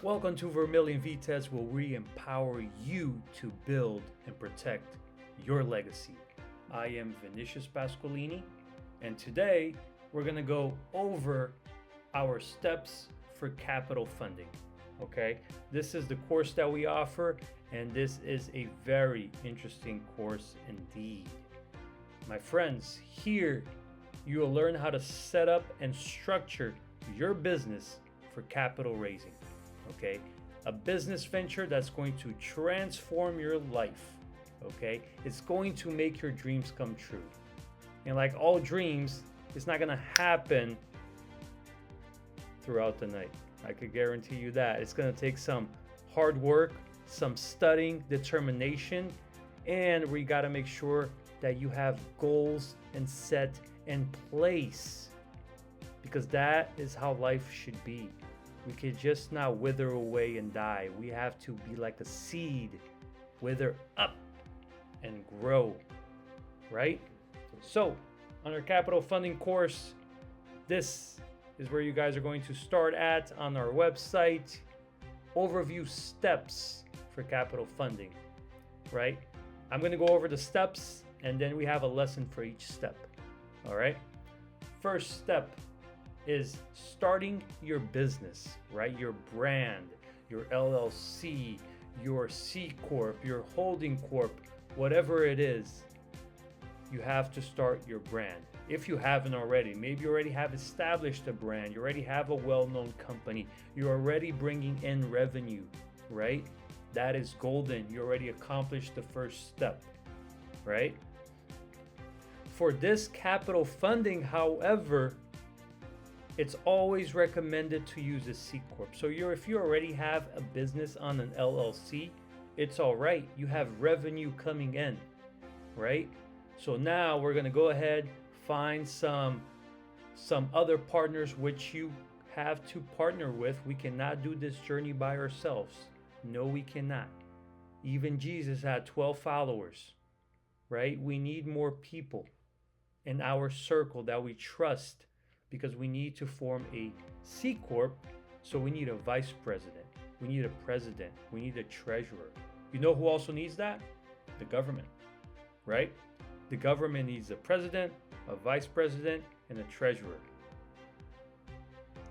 Welcome to Vermilion Vitez, where we empower you to build and protect your legacy. I am Vinicius Pascolini, and today we're going to go over our steps for capital funding. Okay, this is the course that we offer, and this is a very interesting course indeed. My friends, here you will learn how to set up and structure your business for capital raising. Okay, a business venture that's going to transform your life. Okay, it's going to make your dreams come true. And like all dreams, it's not going to happen throughout the night. I could guarantee you that. It's going to take some hard work, some studying, determination, and we got to make sure that you have goals and set in place, because that is how life should be. We could just not wither away and die. We have to be like a seed, wither up and grow, right? So, on our capital funding course, this is where you guys are going to start at on our website. Overview steps for capital funding, right? I'm going to go over the steps, and then we have a lesson for each step, all right? First step is starting your business, right? Your brand, your LLC, your C Corp, your holding corp, whatever it is, you have to start your brand. If you haven't already, maybe you already have established a brand, you already have a well-known company, you're already bringing in revenue, right? That is golden. You already accomplished the first step, right? For this capital funding, however, it's always recommended to use a C Corp. So if you already have a business on an LLC, it's all right. You have revenue coming in, right? So now we're going to go ahead, find some other partners which you have to partner with. We cannot do this journey by ourselves. No, we cannot. Even Jesus had 12 followers, right? We need more people in our circle that we trust, because we need to form a C Corp. So we need a vice president, we need a president, we need a treasurer. You know who also needs that? The government, right? The government needs a president, a vice president, and a treasurer.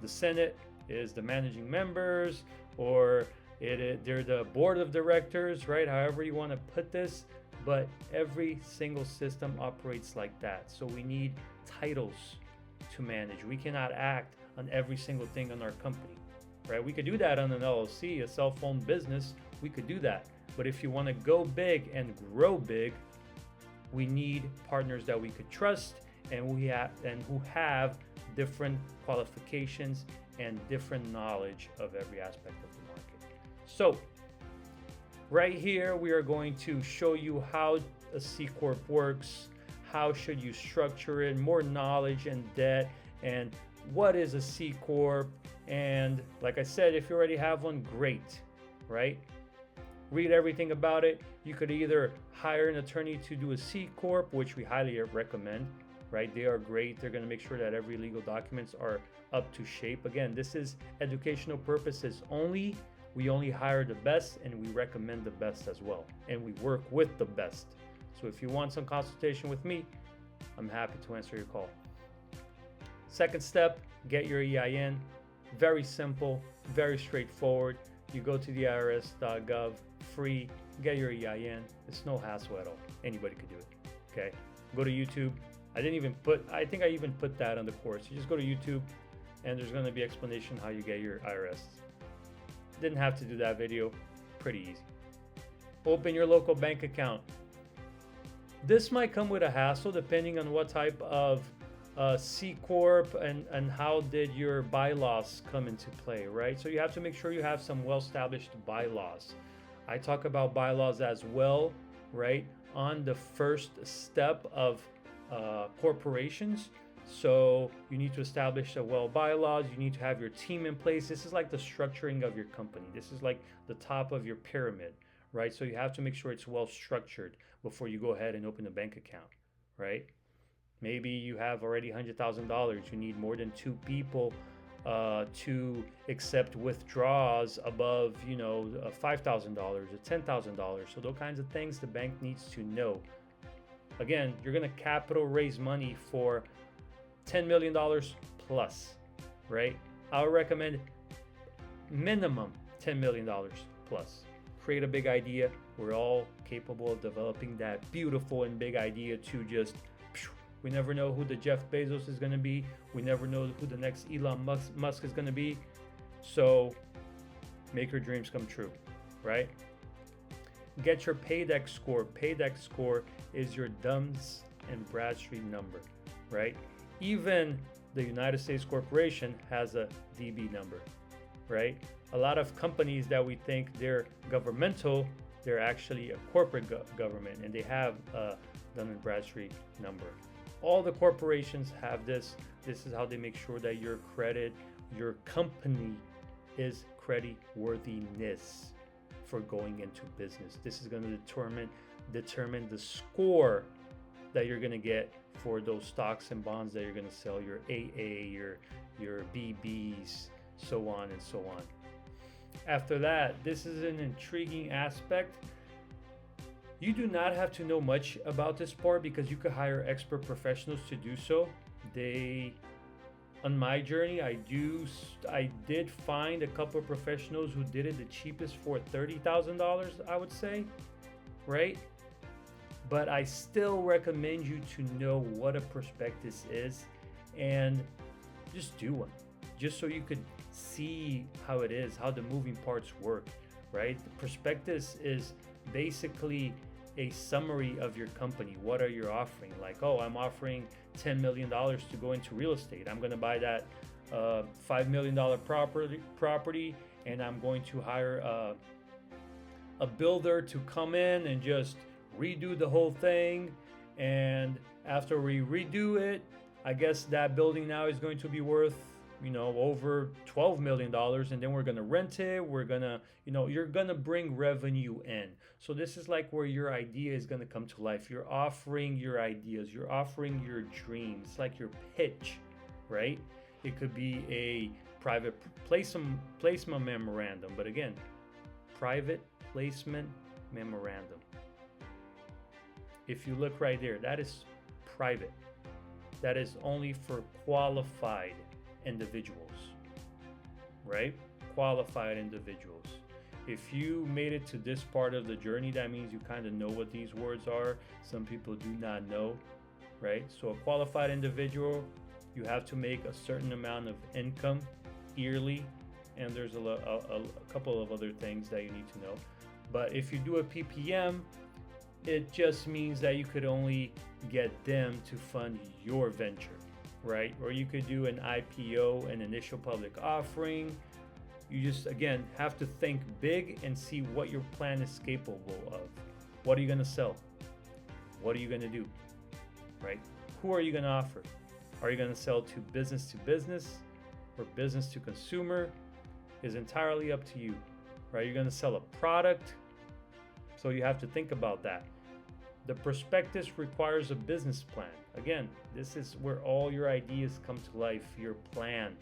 The Senate is the managing members, or they're the board of directors, right? However you want to put this, but every single system operates like that. So we need titles to manage. We cannot act on every single thing on our company, right? We could do that on an LLC, a cell-phone business. We could do that. But if you want to go big and grow big, we need partners that we could trust and who have different qualifications and different knowledge of every aspect of the market. So right here, we are going to show you how a C Corp works. How should you structure it? More knowledge and debt, and what is a C Corp? And like I said, if you already have one, great, right? Read everything about it. You could either hire an attorney to do a C Corp, which we highly recommend, right? They are great. They're going to make sure that every legal documents are up to shape. Again, this is educational purposes only. We only hire the best, and we recommend the best as well. And we work with the best. So if you want some consultation with me, I'm happy to answer your call. Second step, get your EIN. Very simple, very straightforward. You go to the IRS.gov, free, get your EIN. It's no hassle at all. Anybody could do it. Okay. Go to YouTube. I think I even put that on the course. You just go to YouTube, and there's going to be explanation how you get your IRS. Didn't have to do that video. Pretty easy. Open your local bank account. This might come with a hassle depending on what type of C Corp and how did your bylaws come into play, right? So you have to make sure you have some well-established bylaws. I talk about bylaws as well, right, on the first step of corporations. So you need to establish a well bylaws. You need to have your team in place. This is like the structuring of your company. This is like the top of your pyramid, right? So you have to make sure it's well structured before you go ahead and open a bank account, right? Maybe you have already $100,000. You need more than two people to accept withdrawals above, $5,000 or $10,000. So those kinds of things the bank needs to know. Again, you're going to capital raise money for $10 million plus, right? I would recommend minimum $10 million plus. Create a big idea. We're all capable of developing that beautiful and big idea to just, we never know who the Jeff Bezos is going to be. We never know who the next Elon Musk is going to be. So make your dreams come true, right? Get your paydex score. Paydex score is your Duns and Bradstreet number, right? Even the United States Corporation has a DB number, right? A lot of companies that we think they're governmental, they're actually a corporate government, and they have a Dun and Bradstreet number. All the corporations have this. This is how they make sure that your company is creditworthiness for going into business. This is going to determine the score that you're going to get for those stocks and bonds that you're going to sell, your AA, your BBs, so on and so on. After that, this is an intriguing aspect. You do not have to know much about this part because you could hire expert professionals to do so. On my journey, I did find a couple of professionals who did it the cheapest for $30,000, I would say, right? But I still recommend you to know what a prospectus is and just do one, just so you could see how it is, how the moving parts work, right? The prospectus is basically a summary of your company. What are you offering? Like, oh, I'm offering $10 million to go into real estate. I'm going to buy that $5 million property, and I'm going to hire a builder to come in and just redo the whole thing. And after we redo it, I guess that building now is going to be worth, over $12 million, and then we're going to rent it. We're going to, you're going to bring revenue in. So this is like where your idea is going to come to life. You're offering your ideas, you're offering your dreams, like your pitch, right? It could be a private placement memorandum, but again, private placement memorandum. If you look right there, that is private. That is only for qualified individuals, right? Qualified individuals. If you made it to this part of the journey, that means you kind of know what these words are. Some people do not know, right? So a qualified individual, you have to make a certain amount of income yearly, and there's a couple of other things that you need to know. But if you do a PPM, it just means that you could only get them to fund your venture, right? Or you could do an IPO, an initial public offering. You just, again, have to think big and see what your plan is capable of. What are you going to sell? What are you going to do, right? Who are you going to offer? Are you going to sell to business or business to consumer? Is entirely up to you, right? You're going to sell a product, so you have to think about that. The prospectus requires a business plan. Again, this is where all your ideas come to life, your plan.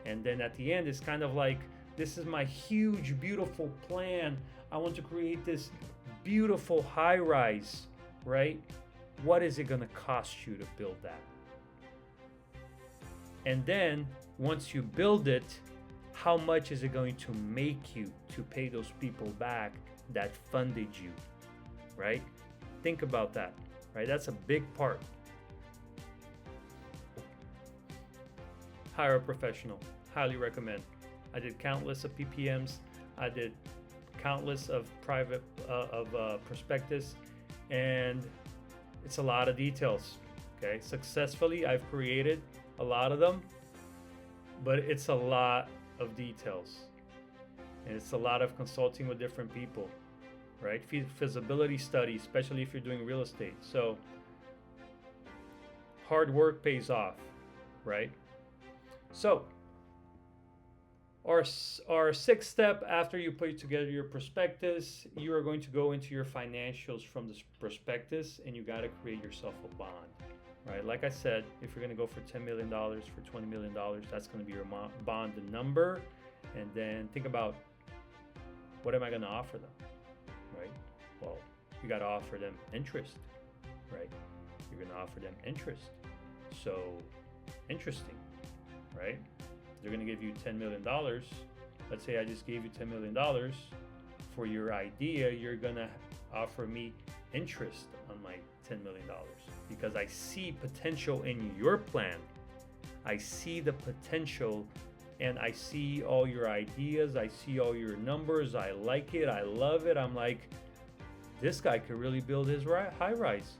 And then at the end, it's kind of like, this is my huge, beautiful plan. I want to create this beautiful high rise, right? What is it going to cost you to build that? And then once you build it, how much is it going to make you to pay those people back that funded you, right? Think about that, right? That's a big part. Hire a professional. Highly recommend. I did countless of PPMs. I did countless of private prospectus, and it's a lot of details. Okay, successfully I've created a lot of them, but it's a lot of details, and it's a lot of consulting with different people, right? Feasibility study, especially if you're doing real estate. So hard work pays off, right? So our sixth step after you put together your prospectus, you are going to go into your financials from this prospectus, and you got to create yourself a bond, right? Like I said, if you're going to go for $10 million, for $20 million, that's going to be your bond number. And then think about, what am I going to offer them, right? Well, you got to offer them interest, right? You're going to offer them interest. So interesting, right? They're going to give you $10 million. Let's say I just gave you $10 million for your idea. You're going to offer me interest on my $10 million because I see potential in your plan. I see the potential, and I see all your ideas. I see all your numbers. I like it. I love it. I'm like, this guy could really build his high rise.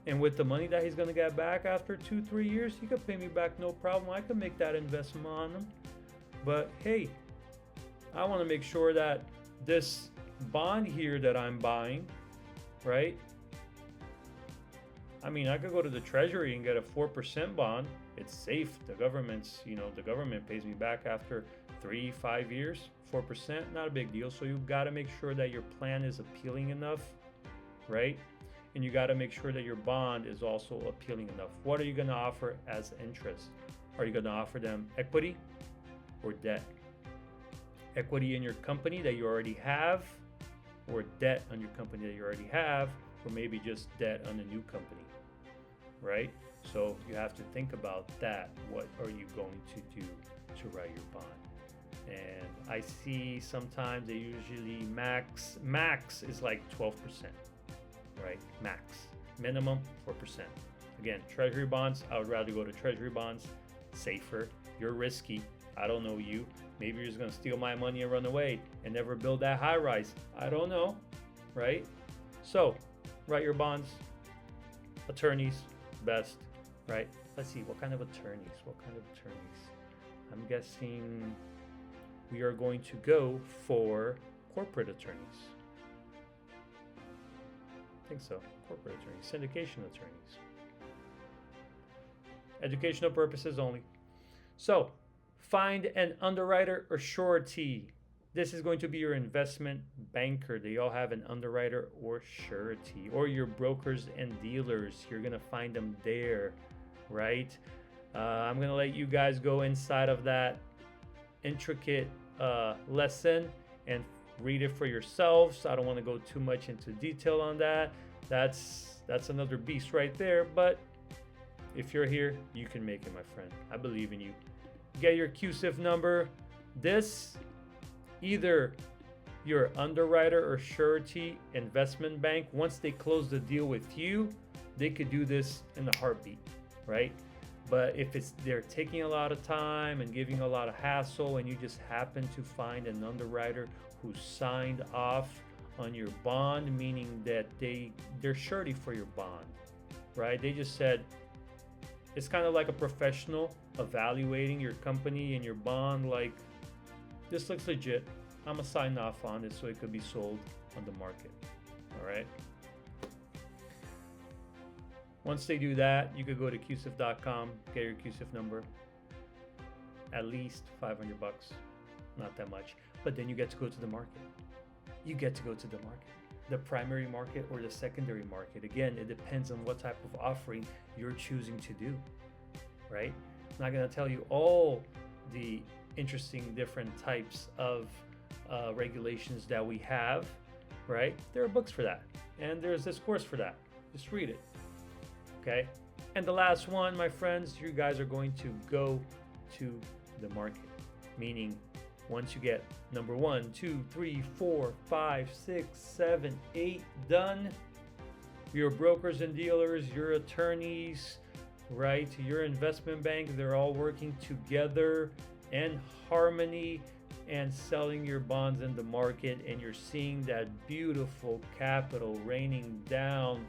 And with the money that he's going to get back after 2-3 years, he could pay me back no problem. I could make that investment on him. But hey, I want to make sure that this bond here that I'm buying, right? I mean, I could go to the treasury and get a 4% bond. It's safe. The government pays me back after 3-5 years. 4%, not a big deal. So you've got to make sure that your plan is appealing enough, right? And you got to make sure that your bond is also appealing enough. What are you going to offer as interest? Are you going to offer them equity or debt? Equity in your company that you already have, or debt on your company that you already have, or maybe just debt on a new company, right? So you have to think about that. What are you going to do to write your bond? And I see sometimes they usually max is like 12%. Right? Max. Minimum 4%. Again, treasury bonds, I would rather go to treasury bonds. Safer. You're risky. I don't know you. Maybe you're just going to steal my money and run away and never build that high rise. I don't know. Right? So, write your bonds. Attorneys, best. Right? Let's see. What kind of attorneys? I'm guessing we are going to go for corporate attorneys. I think so. Corporate attorneys, syndication attorneys. Educational purposes only. So, find an underwriter or surety. This is going to be your investment banker. They all have an underwriter or surety. Or your brokers and dealers. You're going to find them there, right? I'm going to let you guys go inside of that intricate lesson and read it for yourselves. I don't want to go too much into detail on that. That's another beast right there. But if you're here, you can make it, my friend. I believe in you. Get your QSIF number. This, either your underwriter or surety investment bank, once they close the deal with you, they could do this in a heartbeat, right? But if they're taking a lot of time and giving a lot of hassle, and you just happen to find an underwriter who signed off on your bond, meaning that they're surety for your bond, right? They just said, it's kind of like a professional evaluating your company and your bond, like, this looks legit. I'm gonna sign off on it so it could be sold on the market. All right. Once they do that, you could go to qsif.com, get your QSIF number. At least $500, not that much. But then you get to go to the market. The primary market or the secondary market. Again, it depends on what type of offering you're choosing to do, right? I'm not going to tell you all the interesting different types of regulations that we have, right? There are books for that, and there's this course for that. Just read it, okay? And the last one, my friends, you guys are going to go to the market, meaning once you get number 1, 2, 3, 4, 5, 6, 7, 8 done, your brokers and dealers, your attorneys, right, your investment bank, they're all working together in harmony and selling your bonds in the market, and you're seeing that beautiful capital raining down.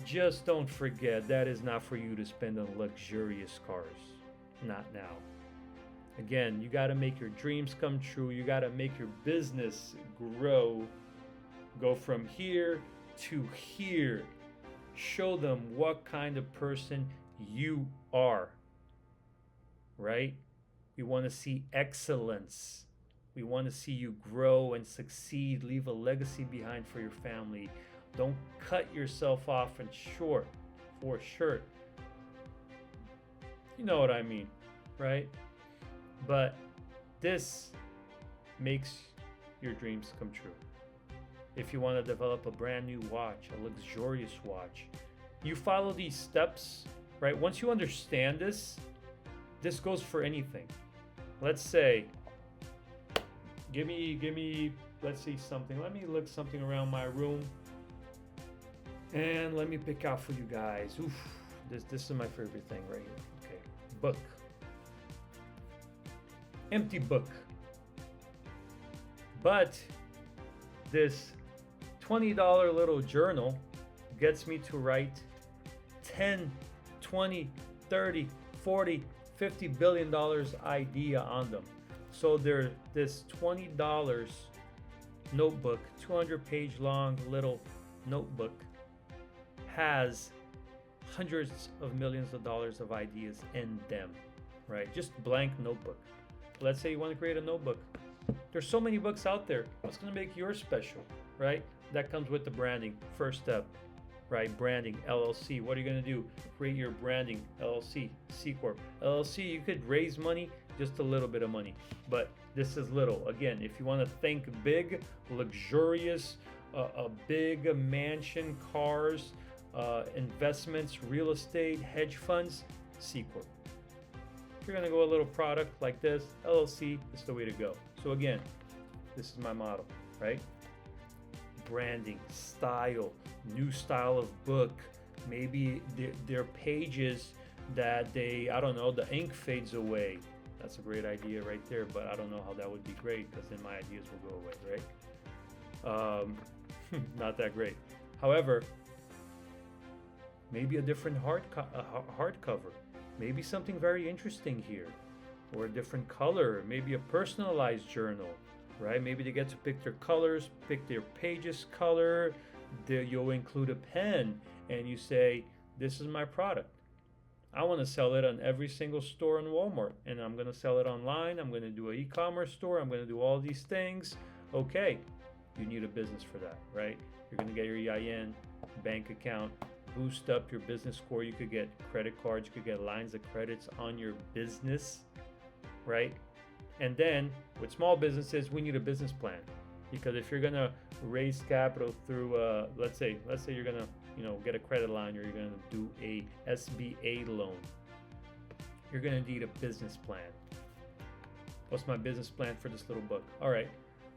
Just don't forget, that is not for you to spend on luxurious cars. Not now. Again, you got to make your dreams come true. You got to make your business grow. Go from here to here. Show them what kind of person you are, right? We want to see excellence. We want to see you grow and succeed. Leave a legacy behind for your family. Don't cut yourself off and short, for sure. You know what I mean, right? But this makes your dreams come true. If you want to develop a brand new watch, a luxurious watch, you follow these steps, right? Once you understand this goes for anything. Let's say, give me, let's see something. Let me look something around my room, and let me pick out for you guys. Oof, this is my favorite thing right here. Okay, book, empty book, but this $20 little journal gets me to write 10, 20, 30, 40, $50 billion idea on them. So this $20 notebook, 200-page long little notebook, has hundreds of millions of dollars of ideas in them, right? Just blank notebook. Let's say you want to create a notebook. There's so many books out there. What's going to make yours special, right? That comes with the branding. First step, right? Branding, LLC. What are you going to do? Create your branding, LLC, C Corp. LLC, you could raise money, just a little bit of money, but this is little. Again, if you want to think big, luxurious, a big mansion, cars, investments, real estate, hedge funds, C Corp. If you're going to go a little product like this, LLC is the way to go. So again, this is my model, right? Branding, style, new style of book, maybe their pages that I don't know, the ink fades away. That's a great idea right there, but I don't know how that would be great, because then my ideas will go away, right? Not that great. However, maybe a different hardcover, maybe something very interesting here, or a different color, maybe a personalized journal, right? Maybe they get to pick their colors, pick their pages color. You'll include a pen, and you say, this is my product. I want to sell it on every single store in Walmart, and I'm going to sell it online. I'm going to do an e-commerce store. I'm going to do all these things. Okay, you need a business for that, right? You're going to get your EIN, bank account, boost up your business score. You could get credit cards. You could get lines of credits on your business, right? And then with small businesses, we need a business plan, because if you're going to raise capital through, let's say you're going to get a credit line, or you're going to do a SBA loan, you're going to need a business plan. What's my business plan for this little book? All right,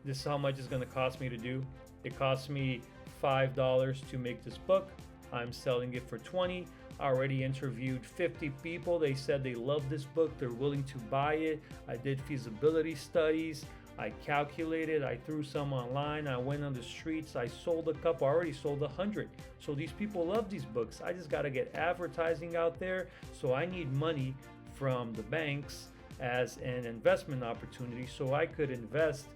this is how much it's going to cost me to do. It costs me $5 to make this book. I'm selling it for $20. I already interviewed 50 people. They said they love this book. They're willing to buy it. I did feasibility studies. I calculated, I threw some online, I went on the streets, I sold a couple, I already sold 100. So these people love these books. I just got to get advertising out there. So I need money from the banks as an investment opportunity, so I could invest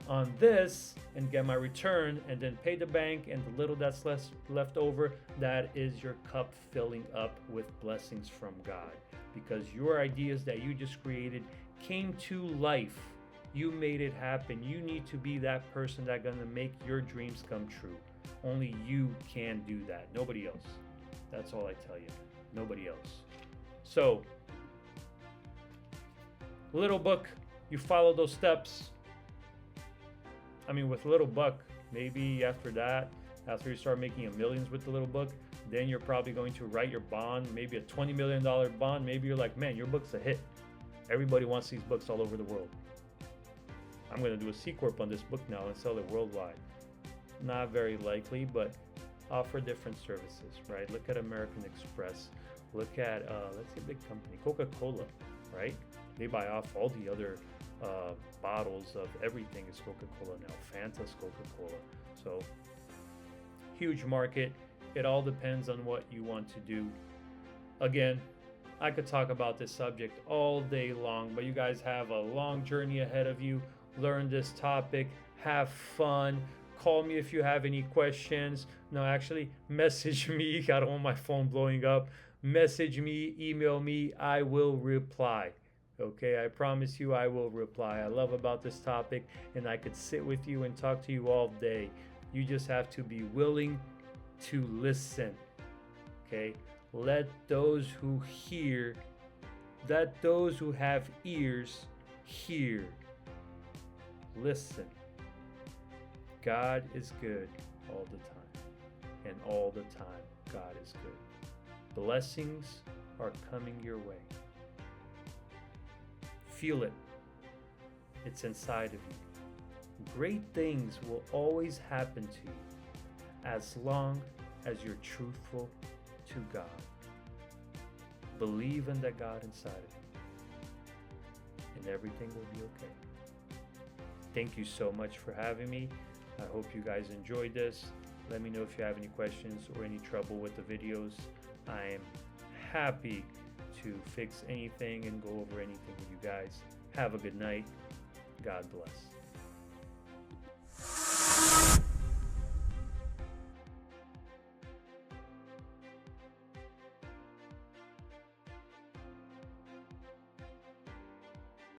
on this and get my return, and then pay the bank, and the little that's left over, that is your cup filling up with blessings from God, because your ideas that you just created came to life. You made it happen. You need to be that person that's going to make your dreams come true. Only you can do that. Nobody else. That's all I tell you. Nobody else. So, little book, you follow those steps. I mean, with little buck, maybe after that, after you start making millions with the little book, then you're probably going to write your bond, maybe a $20 million bond. Maybe you're like, man, your book's a hit. Everybody wants these books all over the world. I'm going to do a C Corp on this book now and sell it worldwide. Not very likely, but offer different services, right? Look at American Express. Look at, let's say a big company, Coca-Cola, right? They buy off all the other bottles of everything is Coca-Cola now. Fanta's Coca-Cola. So, huge market. It all depends on what you want to do. Again, I could talk about this subject all day long, but you guys have a long journey ahead of you. Learn this topic, have fun. Call me if you have any questions. No, actually, message me. I don't want my phone blowing up. Message me, email me. I will reply. Okay, I promise you I will reply. I love about this topic, and I could sit with you and talk to you all day. You just have to be willing to listen. Okay, let those who hear that those who have ears hear. Listen. God is good all the time, and all the time God is good. Blessings are coming your way. Feel it. It's inside of you. Great things will always happen to you as long as you're truthful to God. Believe in that God inside of you, and everything will be okay. Thank you so much for having me. I hope you guys enjoyed this. Let me know if you have any questions or any trouble with the videos. I am happy to fix anything and go over anything with you guys. Have a good night. God bless.